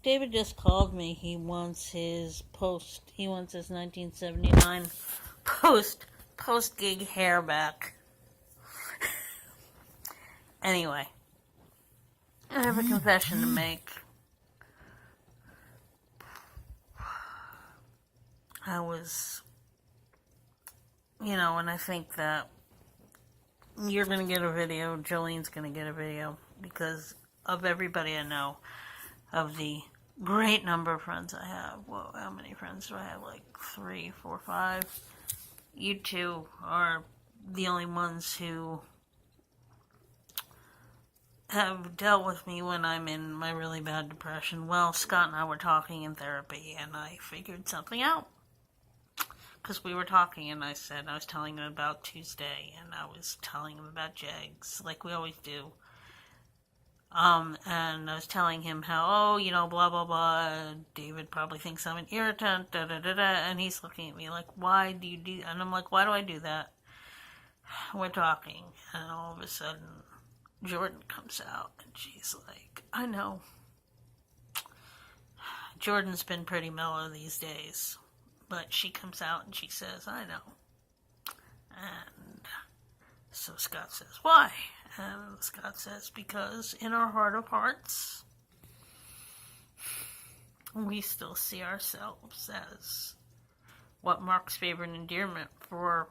David just called me. He wants his 1979 post gig hair back. Anyway, I have a confession to make. I was, and I think that you're going to get a video, Jolene's going to get a video, because of everybody I know, of the great number of friends I have. Well, how many friends do I have? Like 3, 4, 5. You two are the only ones who have dealt with me when I'm in my really bad depression. Well, Scott and I were talking in therapy, and I figured something out. Because we were talking, and I was telling him about Tuesday, and I was telling him about Jags, like we always do. And I was telling him how, blah, blah, blah, David probably thinks I'm an irritant, da-da-da-da, and he's looking at me like, why do you do, and I'm like, why do I do that? We're talking, and all of a sudden, Jordan comes out, and she's like, I know. Jordan's been pretty mellow these days, but she comes out and she says, I know. And so Scott says, why? And Scott says, because in our heart of hearts, we still see ourselves as what Mark's favorite endearment for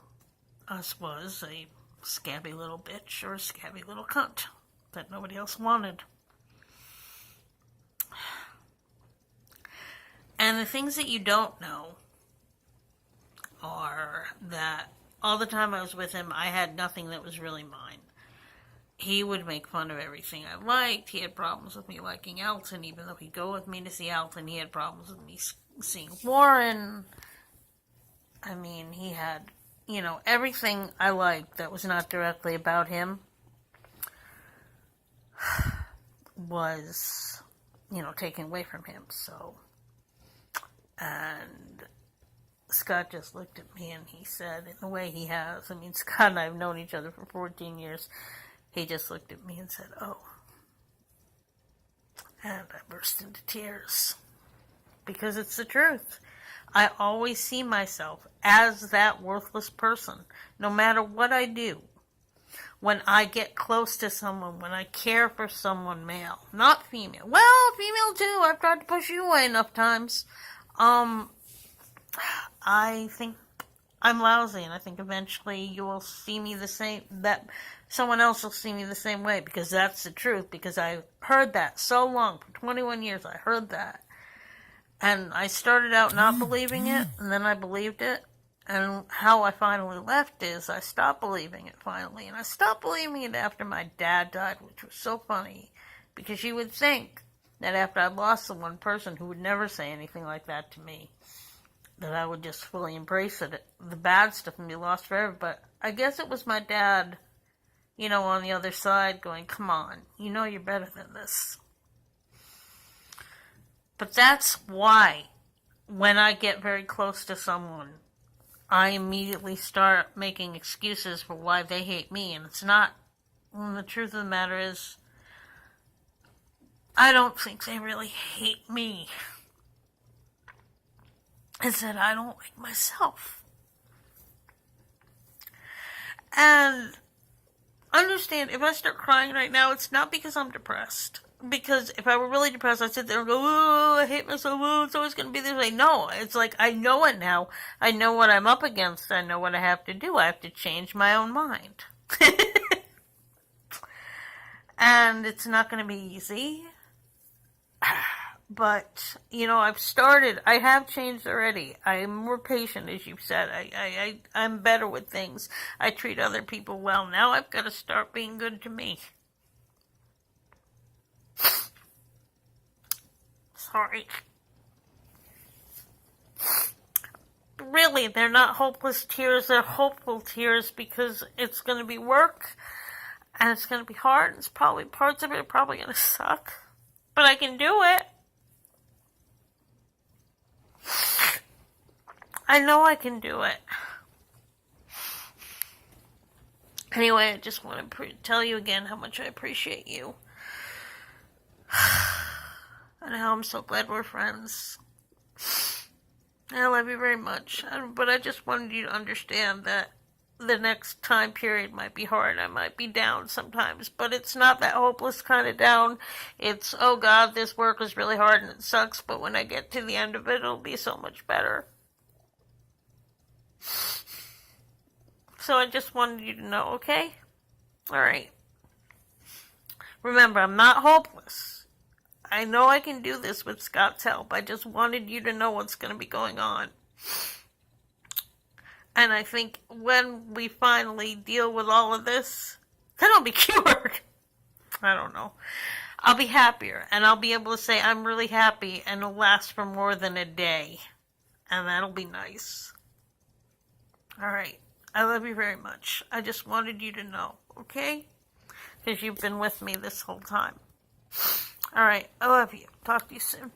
us was, a scabby little bitch or a scabby little cunt that nobody else wanted. And the things that you don't know are that all the time I was with him, I had nothing that was really mine. He would make fun of everything I liked. He had problems with me liking Elton, even though he'd go with me to see Elton. He had problems with me seeing Warren. I mean, he had, everything I liked that was not directly about him was, taken away from him. So, and Scott just looked at me and he said, in the way he has, Scott and I have known each other for 14 years. He just looked at me and said, oh. And I burst into tears. Because it's the truth. I always see myself as that worthless person, no matter what I do. When I get close to someone, when I care for someone, male, not female. Well, female too. I've tried to push you away enough times. I think I'm lousy, and I think eventually you will see me the same, that someone else will see me the same way, because that's the truth, because I heard that so long, for 21 years I heard that, and I started out not believing it, and then I believed it, and how I finally left is I stopped believing it finally, and I stopped believing it after my dad died, which was so funny, because you would think that after I lost the one person who would never say anything like that to me, that I would just fully embrace it, the bad stuff, and be lost forever. But I guess it was my dad, on the other side going, come on, you're better than this. But that's why when I get very close to someone, I immediately start making excuses for why they hate me. And it's not, the truth of the matter is, I don't think they really hate me. It's that I don't like myself. And understand, if I start crying right now, it's not because I'm depressed. Because if I were really depressed, I'd sit there and go, oh, I hate myself, oh, it's always going to be this way. No, it's like, I know it now. I know what I'm up against. I know what I have to do. I have to change my own mind. And it's not going to be easy. But, I have changed already. I'm more patient, as you've said. I'm better with things. I treat other people well. Now I've got to start being good to me. Sorry. Really, they're not hopeless tears. They're hopeful tears, because it's going to be work, and it's going to be hard, and parts of it are probably going to suck. But I can do it. I know I can do it. Anyway, I just want to tell you again how much I appreciate you. and how I'm so glad we're friends. I love you very much. But I just wanted you to understand that the next time period might be hard. I might be down sometimes, but it's not that hopeless kind of down. It's, oh God, this work is really hard and it sucks, but when I get to the end of it, it'll be so much better. So I just wanted you to know, okay? All right. Remember, I'm not hopeless. I know I can do this with Scott's help. I just wanted you to know what's going to be going on. And I think when we finally deal with all of this, then I'll be cured. I don't know. I'll be happier, and I'll be able to say I'm really happy, and it'll last for more than a day. And that'll be nice. All right. I love you very much. I just wanted you to know, okay? Because you've been with me this whole time. All right. I love you. Talk to you soon.